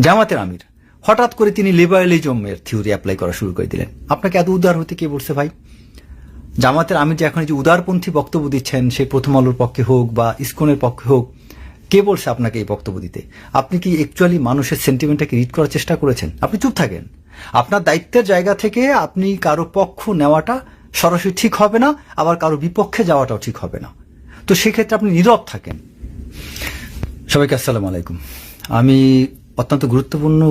জামাতের আমির হঠাৎ করে তিনি লিবারালিজমের থিওরি অ্যাপ্লাই করা শুরু করে দিলেন। আপনাকে এত উদার হতে কে বলছে ভাই? জামাতের আমির যে এখন যে উদারপন্থী বক্তব্য দিচ্ছেন, সেই প্রথম আলোর পক্ষে হোক বা ইসকনের পক্ষে হোক, কে বলছে আপনাকে এই বক্তব্য দিতে? আপনি কি অ্যাকচুয়ালি মানুষের সেন্টিমেন্টটাকে রিড করার চেষ্টা করেছেন? আপনি চুপ থাকেন। আপনার দায়িত্বের জায়গা থেকে আপনি কারো পক্ষ নেওয়াটা সরাসরি ঠিক হবে না, আবার কারো বিপক্ষে যাওয়াটাও ঠিক হবে না। তো সেক্ষেত্রে আপনি নীরব থাকেন। সবাইকে আসসালামু আলাইকুম। আমি অত্যন্ত গুরুত্বপূর্ণ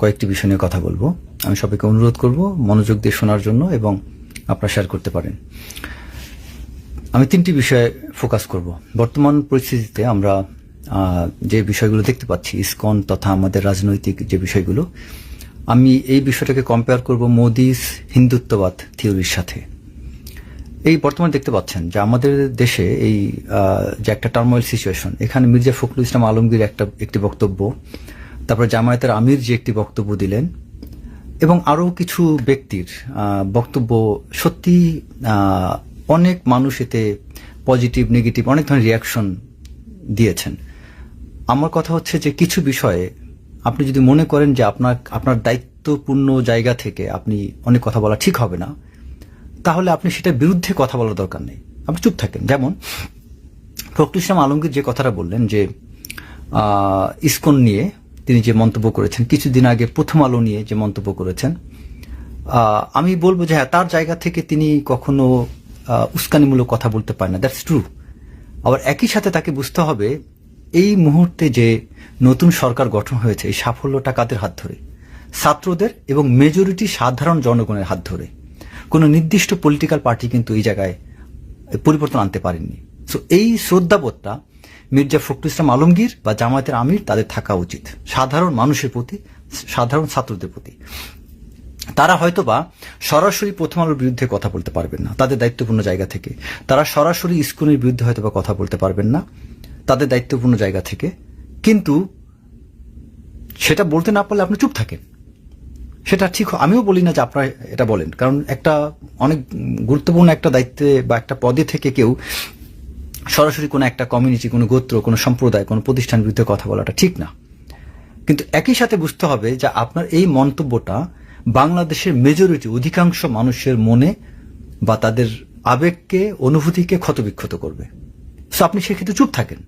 কয়েকটি বিষয় নিয়ে কথা বলবো। আমি সবাইকে অনুরোধ করব মনোযোগ দিয়ে শোনার জন্য এবং আপনারা শেয়ার করতে পারেন। আমি তিনটি বিষয়ে ফোকাস করব। বর্তমান পরিস্থিতিতে আমরা যে বিষয়গুলো দেখতে পাচ্ছি, ইসকন তথা আমাদের রাজনৈতিক যে বিষয়গুলো, আমি এই বিষয়টাকে কম্পেয়ার করব মোদিস হিন্দুত্ববাদ থিওরির সাথে। এই বর্তমানে দেখতে পাচ্ছেন যে আমাদের দেশে এই যে একটা টার্মোয়েল সিচুয়েশন, এখানে মির্জা ফখরুল ইসলাম আলমগীর একটি বক্তব্য, তারপরে জামায়াতের আমির যে একটি বক্তব্য দিলেন, এবং আরও কিছু ব্যক্তির বক্তব্য, সত্যি অনেক মানুষ এতে পজিটিভ নেগেটিভ অনেক ধরনের রিয়াকশন দিয়েছেন। আমার কথা হচ্ছে যে কিছু বিষয়ে আপনি যদি মনে করেন যে আপনার দায়িত্বপূর্ণ জায়গা থেকে আপনি অনেক কথা বলা ঠিক হবে না, তাহলে আপনি সেটার বিরুদ্ধে কথা বলার দরকার নেই, আপনি চুপ থাকেন। যেমন ফখরুল ইসলাম আলমগীর যে কথাটা বললেন যে ইসকন নিয়ে তিনি যে মন্তব্য করেছেন, কিছুদিন আগে প্রথম আলো নিয়ে যে মন্তব্য করেছেন, আমি বলবো যে হ্যাঁ, তার জায়গা থেকে তিনি কখনো উস্কানিমূলক কথা বলতে পারেন না, দ্যাটস ট্রু। আবার একই সাথে তাকে বুঝতে হবে এই মুহূর্তে যে নতুন সরকার গঠন হয়েছে, এই সাফল্যটা কাদের হাত ধরে? ছাত্রদের এবং মেজরিটি সাধারণ জনগণের হাত ধরে। কোনো নির্দিষ্ট পলিটিক্যাল পার্টি কিন্তু এই জায়গায় পরিবর্তন আনতে পারেননি। সো এই শ্রদ্ধাবোধটা মির্জা ফখরুল ইসলাম আলমগীর বা জামায়াতের আমির তাদের থাকা উচিত সাধারণ মানুষের প্রতি, সাধারণ ছাত্রদের প্রতি। তারা হয়তোবা সরাসরি প্রথম আলোর বিরুদ্ধে কথা বলতে পারবেন না তাদের দায়িত্বপূর্ণ জায়গা থেকে, তারা সরাসরি ইসকনের বিরুদ্ধে হয়তোবা কথা বলতে পারবেন না তাদের দায়িত্বপূর্ণ জায়গা থেকে, কিন্তু সেটা বলতে না পারলে আপনি চুপ থাকেন। সেটা ঠিক, আমিও বলি না যে আপনারা এটা বলেন, কারণ একটা অনেক গুরুত্বপূর্ণ একটা দায়িত্বে বা একটা পদে থেকে কেউ সরাসরি কোনো একটা কমিউনিটি, কোনো গোত্র, কোনো সম্প্রদায়, কোনো প্রতিষ্ঠানের বিরুদ্ধে কথা বলাটা ঠিক না। কিন্তু একই সাথে বুঝতে হবে যে আপনার এই মন্তব্যটা বাংলাদেশের মেজরিটি, অধিকাংশ মানুষের মনে বা তাদের আবেগকে, অনুভূতিকে ক্ষতবিক্ষত করবে। সো আপনি সেক্ষেত্রে চুপ থাকেন।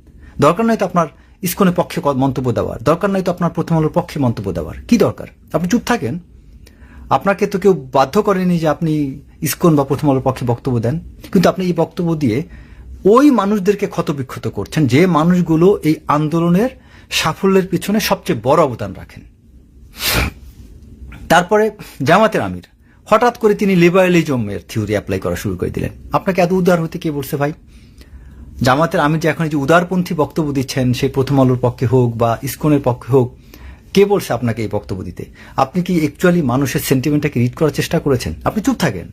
দরকার নাই তো আপনার ইসকনের পক্ষে মন্তব্য দেওয়ার, দরকার নাই তো আপনার প্রথম আলোর পক্ষে মন্তব্য দেওয়ার, কি দরকার? আপনি চুপ থাকেন। আপনাকে তো কেউ বাধ্য করেনি যে আপনি ইসকন বা প্রথম আলোর পক্ষে বক্তব্য দেন, কিন্তু আপনি এই বক্তব্য দিয়ে ওই মানুষদেরকে ক্ষতবিক্ষত করছেন যে মানুষগুলো এই আন্দোলনের সাফল্যের পিছনে সবচেয়ে বড় অবদান রাখেন। তারপরে জামাতের আমির হঠাৎ করে তিনি লিবারালিজমের থিওরি অ্যাপ্লাই করা শুরু করে দিলেন। আপনাকে এত উদার হতে কে বলছে ভাই? জামাতের আমির যে এখন যে উদারপন্থী বক্তব্য দিচ্ছেন, সেই প্রথম আলোর পক্ষে হোক বা ইসকনের পক্ষে হোক, কে বলছে আপনাকে এই বক্তব্য দিতে? আপনি কি অ্যাকচুয়ালি মানুষের সেন্টিমেন্টটাকে রিড করার চেষ্টা করেছেন? আপনি চুপ থাকেন।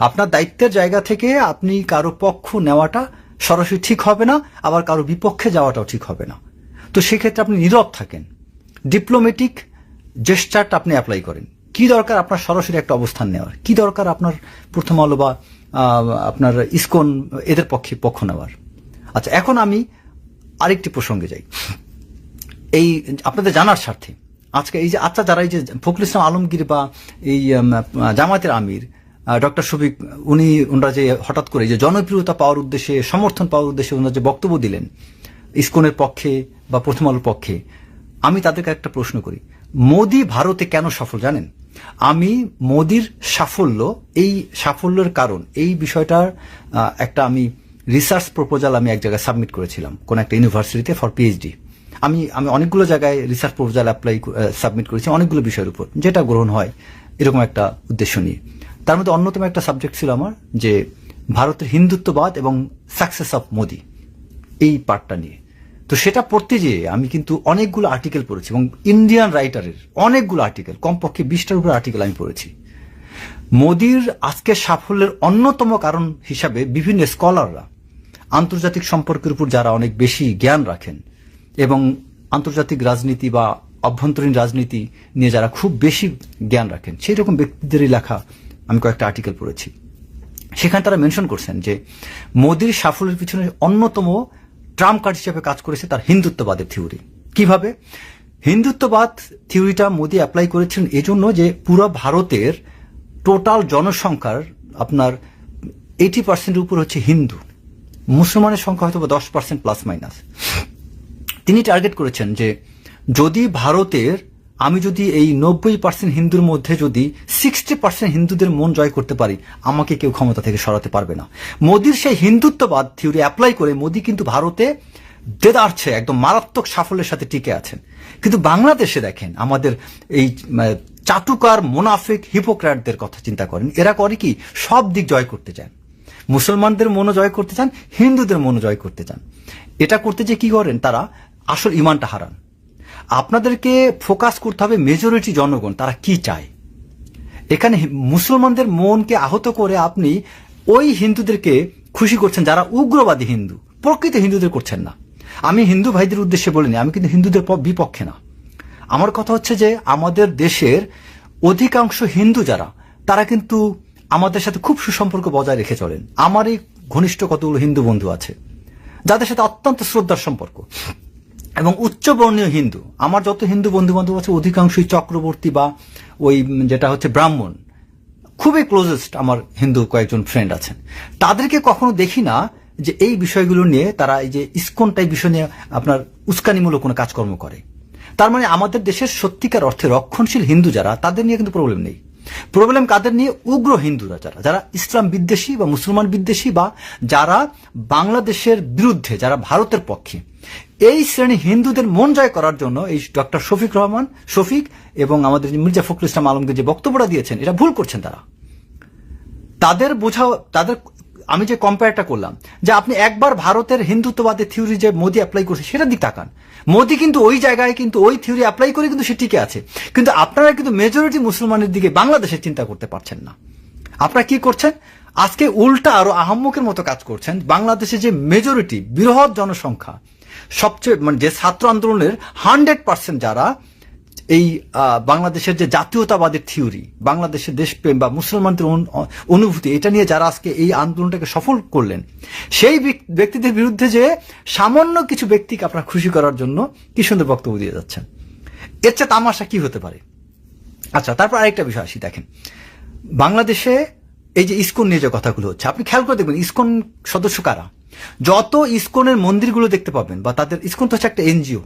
আপনার দায়িত্বের জায়গা থেকে আপনি কারো পক্ষ নেওয়াটা সরাসরি ঠিক হবে না, আবার কারো বিপক্ষে যাওয়াটাও ঠিক হবে না। তো সেক্ষেত্রে আপনি নীরব থাকেন। ডিপ্লোম্যাটিক জেস্টারটা আপনি অ্যাপ্লাই করেন। কি দরকার আপনার সরাসরি একটা অবস্থান নেওয়ার? কি দরকার আপনার প্রথম আলো বা আপনার ইসকন এদের পক্ষে পক্ষ নেওয়ার? আচ্ছা, এখন আমি আরেকটি প্রসঙ্গে যাই, এই আপনাদের জানার স্বার্থে। আজকে এই যে যারা এই যে ফখরুল ইসলাম আলমগীর বা এই জামায়াতের আমির ডক্টর শফিক, ওনারা যে হঠাৎ করে যে জনপ্রিয়তা পাওয়ার উদ্দেশ্যে, সমর্থন পাওয়ার উদ্দেশ্যে ওনারা যে বক্তব্য দিলেন ইসকনের পক্ষে বা প্রথম আলোর পক্ষে, আমি তাদেরকে একটা প্রশ্ন করি, মোদি ভারতে কেন সফল জানেন? আমি মোদির সাফল্য, এই সাফল্যের কারণ, এই বিষয়টার একটা আমি রিসার্চ প্রপোজাল আমি এক জায়গায় সাবমিট করেছিলাম কোন একটা ইউনিভার্সিটিতে ফর পিএইচডি। আমি অনেকগুলো জায়গায় রিসার্চ প্রপোজাল সাবমিট করেছি অনেকগুলো বিষয়ের উপর, যেটা গ্রহণ হয় এরকম একটা উদ্দেশ্য নিয়ে। তার মধ্যে অন্যতম একটা সাবজেক্ট ছিল আমার যে ভারতের হিন্দুত্ববাদ এবং সাকসেস অফ মোদি, এই পার্টটা নিয়ে। তো সেটা পড়তে যেয়ে আমি কিন্তু অনেকগুলো আর্টিকেল পড়েছি এবং ইন্ডিয়ান রাইটারের অনেকগুলো আর্টিকেল, কমপক্ষে 20টার উপর আর্টিকেল আমি পড়েছি। মোদির আজকের সাফল্যের অন্যতম কারণ হিসাবে বিভিন্ন স্কলাররা, আন্তর্জাতিক সম্পর্কের উপর যারা অনেক বেশি জ্ঞান রাখেন এবং আন্তর্জাতিক রাজনীতি বা অভ্যন্তরীণ রাজনীতি নিয়ে যারা খুব বেশি জ্ঞান রাখেন, সেই রকম ব্যক্তিদেরই লেখা আমি কয়েকটা আর্টিকেল পড়েছি। সেখানে তারা মেনশন করছেন যে মোদির সাফল্যের পিছনে অন্যতম ট্রাম্প কার্ড হিসেবে কাজ করেছে তার হিন্দুত্ববাদের থিওরি। কিভাবে? হিন্দুত্ববাদ থিওরিটা মোদি অ্যাপ্লাই করেছিলেন এজন্য যে পুরো ভারতের টোটাল জনসংখ্যার আপনার 80% উপর হচ্ছে হিন্দু, মুসলমানের সংখ্যা হয়তো 10% প্লাস মাইনাস। তিনি টার্গেট করেছেন যে যদি ভারতের আমি যদি এই 90% হিন্দুর মধ্যে যদি 60% হিন্দুদের মন জয় করতে পারি, আমাকে কেউ ক্ষমতা থেকে সরাতে পারবে না। মোদির সেই হিন্দুত্ববাদ থিওরি অ্যাপ্লাই করে মোদি কিন্তু ভারতে দেদারছে, একদম মারাত্মক সাফল্যের সাথে টিকে আছেন। কিন্তু বাংলাদেশে দেখেন আমাদের এই চাটুকার মোনাফিক হিপোক্র্যাটদের কথা চিন্তা করেন, এরা করে কি সব দিক জয় করতে চান, মুসলমানদের মনও জয় করতে চান, হিন্দুদের মনও জয় করতে চান। এটা করতে যে কি করেন, তারা আসল ইমানটা হারান। আপনাদেরকে ফোকাস করতে হবে মেজরিটি জনগণ তারা কি চায়। এখানে মুসলমানদের মনকে আহত করে আপনি ওই হিন্দুদেরকে খুশি করছেন যারা উগ্রবাদী হিন্দু, প্রকৃত হিন্দুদের করছেন না। আমি হিন্দু ভাইদের উদ্দেশ্যে বলিনি, আমি কিন্তু হিন্দুদের বিপক্ষে না। আমার কথা হচ্ছে যে আমাদের দেশের অধিকাংশ হিন্দু যারা, তারা কিন্তু আমাদের সাথে খুব সুসম্পর্ক বজায় রেখে চলেন। আমারই ঘনিষ্ঠ কতগুলো হিন্দু বন্ধু আছে যাদের সাথে অত্যন্ত শ্রদ্ধার সম্পর্ক, এবং উচ্চবর্ণীয় হিন্দু। আমার যত হিন্দু বন্ধু বান্ধব আছে অধিকাংশই চক্রবর্তী বা ওই যেটা হচ্ছে ব্রাহ্মণ, খুবই ক্লোজেস্ট আমার হিন্দু কয়েকজন ফ্রেন্ড আছেন। তাদেরকে কখনো দেখি না যে এই বিষয়গুলো নিয়ে তারা এই যে ইসকন টাইপ বিষয় নিয়ে আপনার উস্কানিমূলক কোনো কাজকর্ম করে। তার মানে আমাদের দেশের সত্যিকার অর্থে রক্ষণশীল হিন্দু যারা, তাদের নিয়ে কিন্তু প্রবলেম নেই। প্রবলেম কাদের নিয়ে? উগ্র হিন্দুরা, যারা ইসলাম বিদ্বেষী বা মুসলমান বিদ্বেষী বা যারা বাংলাদেশের বিরুদ্ধে, যারা ভারতের পক্ষে। এই শ্রেণী হিন্দুদের মন জয় করার জন্য এই ডক্টর শফিক এবং আমাদের মির্জা ফখরুল ইসলাম আলমগীর যে বক্তব্যটা দিয়েছেন, এটা ভুল করছেন তারা। তাদের আমি যে কম্পেয়ারটা করলাম যে আপনি একবার ভারতের হিন্দুত্ববাদের থিওরি যে মোদি অ্যাপ্লাই করছে সেটার দিক তাকান। মোদি কিন্তু ওই জায়গায় কিন্তু ওই থিওরি অ্যাপ্লাই করে কিন্তু সে টিকে আছে, কিন্তু আপনারা কিন্তু মেজরিটি মুসলমানের দিকে বাংলাদেশে চিন্তা করতে পারছেন না। আপনারা কি করছেন? আজকে উল্টা আরো আহাম্মকের মতো কাজ করছেন। বাংলাদেশে যে মেজরিটি বৃহৎ জনসংখ্যা, সবচেয়ে মানে যে ছাত্র আন্দোলনের 100% যারা এই বাংলাদেশের যে জাতীয়তাবাদের থিওরি, বাংলাদেশের দেশপ্রেম বা মুসলমানদের অনুভূতি, এটা নিয়ে যারা আজকে এই আন্দোলনটাকে সফল করলেন, সেই ব্যক্তিদের বিরুদ্ধে যে সামান্য কিছু ব্যক্তিকে আপনারা খুশি করার জন্য কি সুন্দর বক্তব্য দিয়ে যাচ্ছেন, এর চেয়ে তামাশা কি হতে পারে? আচ্ছা, তারপর আরেকটা বিষয় আসি। দেখেন বাংলাদেশে এই যে ইসকন নিয়ে যে কথাগুলো হচ্ছে, আপনি খেয়াল করে দেখবেন ইসকন সদস্য কারা। যত ইসকনের মন্দিরগুলো দেখতে পাবেন বা তাদের, ইসকন তো হচ্ছে একটা এনজিও।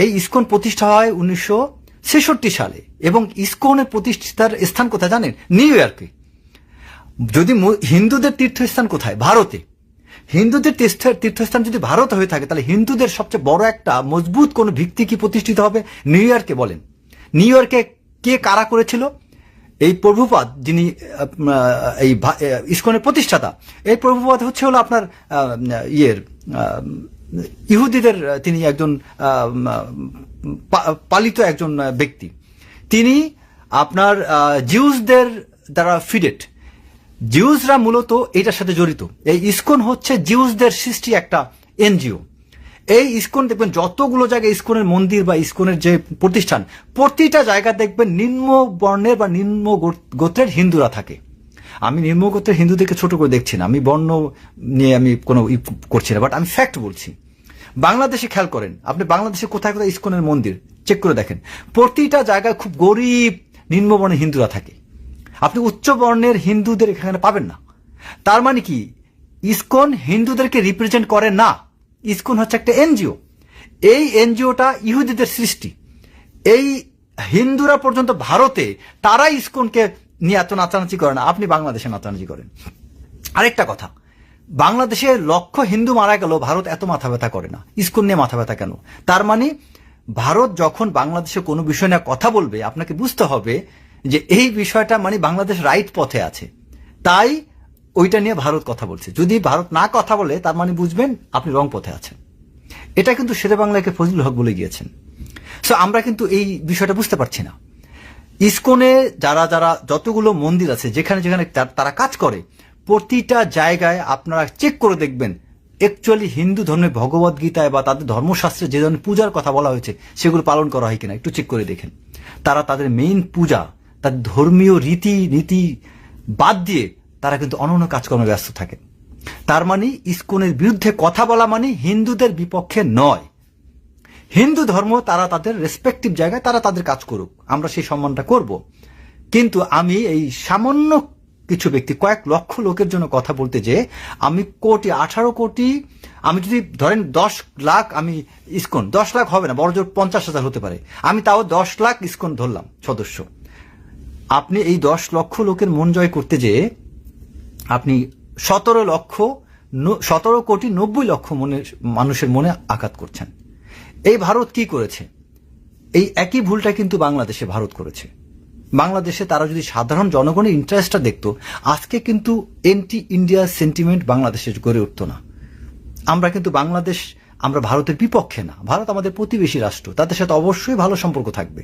এই ইসকন প্রতিষ্ঠা হয় 1966 সালে এবং ইসকনের প্রতিষ্ঠার স্থান কোথায় জানেন? নিউ ইয়র্কে। যদি হিন্দুদের তীর্থস্থান কোথায়? ভারতে। হিন্দুদের তীর্থস্থান যদি ভারত হয়ে থাকে, তাহলে হিন্দুদের সবচেয়ে বড় একটা মজবুত কোন ভিত্তি কি প্রতিষ্ঠিত হবে? নিউ ইয়র্কে। বলেন নিউ ইয়র্কে কে কারা করেছিল? এই প্রভুপাদ, যিনি এই ইসকনের প্রতিষ্ঠাতা, এই প্রভুপাদ হচ্ছে হলো আপনার ইহুদিদের, তিনি একজন পালিত একজন ব্যক্তি। তিনি আপনার জিউসদের দ্বারা ফিডেড, জিউসরা মূলত এটার সাথে জড়িত। এই ইসকন হচ্ছে জিউসদের সৃষ্টি একটা এনজিও। এই ইসকন দেখবেন যতগুলো জায়গায় ইসকনের মন্দির বা ইসকনের যে প্রতিষ্ঠান, প্রতিটা জায়গা দেখবেন নিম্ন বর্ণের বা নিম্ন গোত্রের হিন্দুরা থাকে। আমি নিম্ন গোত্রের হিন্দুদেরকে ছোট করে দেখছি না, আমি বর্ণ নিয়ে আমি কোনো করছি না, বাট আমি ফ্যাক্ট বলছি। বাংলাদেশে খেয়াল করেন, আপনি বাংলাদেশে কোথায় কোথায় ইসকনের মন্দির চেক করে দেখেন, প্রতিটা জায়গায় খুব গরিব নিম্নবর্ণের হিন্দুরা থাকে। আপনি উচ্চ বর্ণের হিন্দুদের এখানে পাবেন না। তার মানে কি? ইসকন হিন্দুদেরকে রিপ্রেজেন্ট করে না। ইসকন হচ্ছে একটা এনজিও। এই এনজিওটা ইহুদিদের সৃষ্টি। এই হিন্দুরা পর্যন্ত ভারতে তারা ইসকনকে নিয়ে এত নাচানাচি করে না, আপনি বাংলাদেশে নাচানাচি করেন। আরেকটা কথা, বাংলাদেশে লক্ষ হিন্দু মারা গেল, ভারত এত মাথা ব্যথা করে না। ইসকন নিয়ে মাথা ব্যথা কেন? তার মানে ভারত যখন বাংলাদেশে কোনো বিষয় নিয়ে কথা বলবে, আপনাকে বুঝতে হবে যে এই বিষয়টা মানে বাংলাদেশ রাইট পথে আছে, তাই ওইটা নিয়ে ভারত কথা বলছে। যদি ভারত না কথা বলে, তার মানে বুঝবেন আপনি রং পথে আছেন। এটা কিন্তু শেরে বাংলাকে ফজলুল হক বলে গিয়েছেন। সো আমরা কিন্তু এই বিষয়টা বুঝতে পারছি না। ইসকনে যারা যারা যতগুলো মন্দির আছে, যেখানে যেখানে তারা কাজ করে, প্রতিটা জায়গায় আপনারা চেক করে দেখবেন অ্যাকচুয়ালি হিন্দু ধর্মের ভগবত গীতায় বা তাদের ধর্মশাস্ত্রে যে ধরনের পূজার কথা বলা হয়েছে সেগুলো পালন করা হয় কিনা একটু চেক করে দেখেন। তারা তাদের মেইন পূজা, তাদের ধর্মীয় রীতি বাদ দিয়ে তারা কিন্তু অন্যান্য কাজকর্মে ব্যস্ত থাকে। তার মানে ইসকনের বিরুদ্ধে কথা বলা মানে হিন্দুদের বিপক্ষে নয়। হিন্দু ধর্ম তারা তাদের রেসপেক্টিভ জায়গায় তারা তাদের কাজ করুক, আমরা সেই সম্মানটা করব। কিন্তু আমি এই সামান্য কিছু ব্যক্তি, কয়েক লক্ষ লোকের জন্য কথা বলতে যে আমি 18 কোটি, আমি যদি ধরেন 10 লাখ, আমি ইসকন 10 লাখ হবে না, বড়জোর 50,000 হতে পারে, আমি তাও 10 লাখ ইসকন ধরলাম সদস্য। আপনি এই 10 লক্ষ লোকের মন জয় করতে যে আপনি 17 কোটি 90 লক্ষ মানুষের মনে আঘাত করছেন। এই ভারত কি করেছে? এই একই ভুলটা কিন্তু বাংলাদেশে ভারত করেছে। বাংলাদেশে তারা যদি সাধারণ জনগণের ইন্টারেস্টটা দেখতো, আজকে কিন্তু এন্টি ইন্ডিয়া সেন্টিমেন্ট বাংলাদেশে গড়ে উঠতো না। আমরা কিন্তু বাংলাদেশ, আমরা ভারতের বিপক্ষে না, ভারত আমাদের প্রতিবেশী রাষ্ট্র, তাদের সাথে অবশ্যই ভালো সম্পর্ক থাকবে।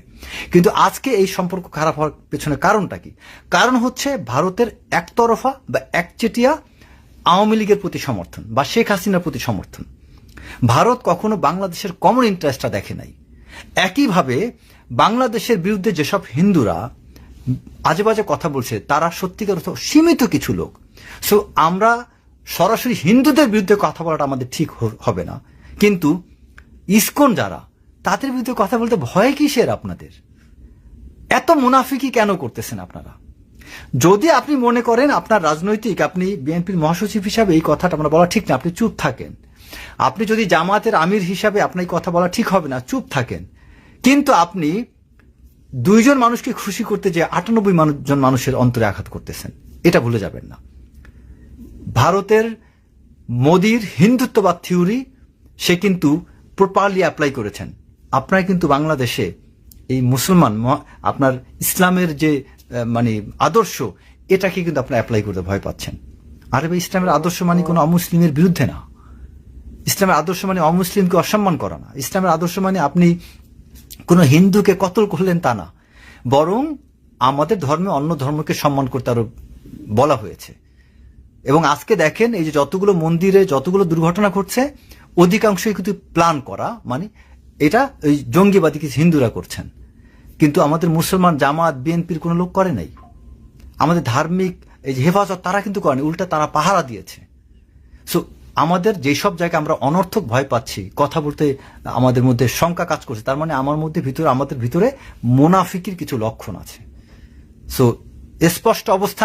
কিন্তু আজকে এই সম্পর্ক খারাপ হওয়ার পেছনে কারণটা কি? কারণ হচ্ছে ভারতের একতরফা বা একচেটিয়া আওয়ামী লীগের প্রতি সমর্থন বা শেখ হাসিনার প্রতি সমর্থন। ভারত কখনো বাংলাদেশের কমন ইন্টারেস্টটা দেখে নাই। একইভাবে বাংলাদেশের বিরুদ্ধে যেসব হিন্দুরা আজে বাজে কথা বলছে, তারা সত্যিকার অর্থে সীমিত কিছু লোক। সো আমরা সরাসরি হিন্দুদের বিরুদ্ধে কথা বলাটা আমাদের ঠিক হবে না, কিন্তু ইসকন যারা, তাদের বিরুদ্ধে কথা বলতে ভয় কিসের আপনাদের? এত মুনাফিকি কেন করতেছেন আপনারা? যদি আপনি মনে করেন আপনার রাজনৈতিক, আপনি বিএনপির মহাসচিব হিসাবে এই কথাটা আমরা বলা ঠিক না, আপনি চুপ থাকেন। আপনি যদি জামায়াতের আমির হিসাবে আপনার এই কথা বলা ঠিক হবে না, চুপ থাকেন। কিন্তু আপনি 2 জন মানুষকে খুশি করতে যে 98 জন মানুষের অন্তরে আঘাত করতেছেন, এটা ভুলে যাবেন না। ভারতের মোদির হিন্দুত্ববাদ থিওরি সে কিন্তু প্রপারলি অ্যাপ্লাই করেছেন। আপনারা কিন্তু বাংলাদেশে এই মুসলমান, আপনার ইসলামের যে মানে আদর্শ, এটাকে কিন্তু আপনারা অ্যাপ্লাই করতে ভয় পাচ্ছেন। আরে ভাই, ইসলামের আদর্শ মানে কোনো অমুসলিমের বিরুদ্ধে না। ইসলামের আদর্শ মানে অমুসলিমকে অসম্মান করা না। ইসলামের আদর্শ মানে আপনি কোনো হিন্দুকে কতল করলেন তা না, বরং আমাদের ধর্মে অন্য ধর্মকে সম্মান করতে আরো বলা হয়েছে। এবং আজকে দেখেন, এই যে যতগুলো মন্দিরে যতগুলো দুর্ঘটনা ঘটছে, অধিকাংশই কিন্তু প্ল্যান করা, মানে এটা ওই জঙ্গিবাদী কিছু হিন্দুরা করছেন। কিন্তু আমাদের মুসলমান জামাত বিএনপির কোনো লোক করে নাই। আমাদের ধার্মিক এই যে হেফাজত, তারা কিন্তু করেনি, উল্টা তারা পাহারা দিয়েছে। সো আমাদের যেসব জায়গায় আমরা অনর্থক ভয় পাচ্ছি, কথা বলতে আমাদের মধ্যে শঙ্কা কাজ করছে, তার মানে আমাদের ভিতরে মুনাফিকির কিছু লক্ষণ আছে। সো স্পষ্ট অবস্থান